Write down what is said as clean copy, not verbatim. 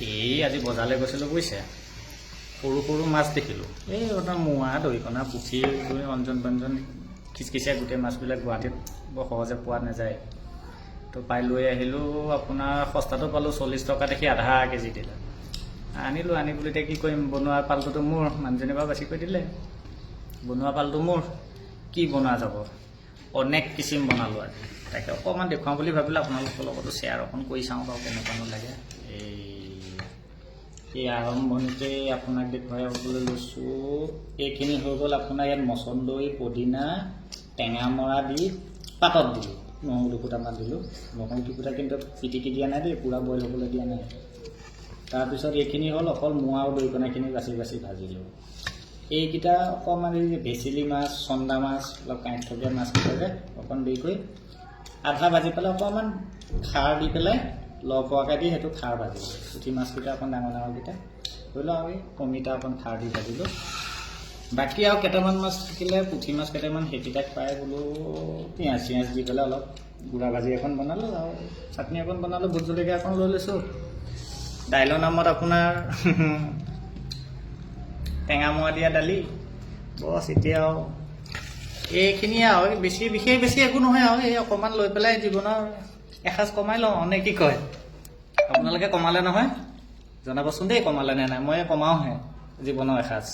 এই আজি বজাৰলৈ গৈছিলোঁ বুজিছে, সৰু সৰু মাছ দেখিলোঁ। এই আপোনাৰ মোৱা, দৰিকণা, পুঠি, অঞ্জন ব্যঞ্জন খিচখিচিয়া গোটেই মাছবিলাক গুৱাহাটীত বৰ সহজে পোৱা নাযায়। তো পাই লৈ আহিলোঁ, আপোনাৰ সস্তাটো পালোঁ 40 টকা দেখি আধা কেজি দিলে। আনিলোঁ, আনি বুলি এতিয়া কি কৰিম, বনোৱা পালটোতো মোৰ, মানুহজনে বাৰু বাছি কৰি দিলে। বনোৱা পালটো মোৰ, কি বনোৱা যাব, অনেক কিচিম বনালোঁ আজি। তাকে অকণমান দেখুৱাওঁ বুলি ভাবিলোঁ, আপোনালোকৰ লগতো শ্বেয়াৰ অকণ কৰি চাওঁ বাৰু কেনেকুৱানো লাগে। এই আৰম্ভণিতে আপোনাক দেখুৱাবলৈ লৈছোঁ। এইখিনি হৈ গ'ল আপোনাৰ ইয়াত মচন্দৰী, পদিনা, টেঙামৰা দি পাতত দিলোঁ, নহৰু দুফুটামান দিলোঁ। নহৰু দুফুটা কিন্তু পিটিকি দিয়া নাই দেই, পূৰা বইল হ'বলৈ দিয়া নাই। তাৰপিছত এইখিনি হ'ল অকল মোৱা আৰু দৰিকণাখিনি বাছি বাছি ভাজিলোঁ। এইকেইটা অকণমান এই ভেচেলি মাছ, চন্দা মাছ, অলপ কাঁইট থকা মাছকেইটা যে অকণ দেৰি কৰি আধা ভাজি পেলাই অকণমান খাৰ দি পেলাই লহপহাকৈ দি সেইটো খাৰ ভাজিলোঁ। পুঠি মাছকেইটা অকণ ডাঙৰ ডাঙৰকেইটা ধৰি লওক, আমি অমিতা অকণ খাৰ দি ভাজিলোঁ। বাকী আৰু কেইটামান মাছ থাকিলে, পুঠি মাছ কেইটামান, সেইকেইটাক পাই বোলো পিঁয়াজ চিঁয়াজ দি পেলাই অলপ গুড়া ভাজি এখন বনালোঁ আৰু চাটনি অকণ বনালোঁ, ভোট জলকীয়া অকণ লৈ লৈছোঁ। দাইলৰ নামত আপোনাৰ টেঙামৰা দিয়া দালি, বছ। এতিয়া আৰু এইখিনিয়ে আৰু বেছি বিশেষ বেছি একো নহয় আৰু এই অকণমান লৈ পেলাই জীৱনৰ এসাঁজ কমাই লওঁ, নে কি কয়? আপোনালোকে কমালে নহয়? জনাবচোন দেই কমালে নে নাই, মই কমাওঁহে জীৱনৰ এসাঁজ।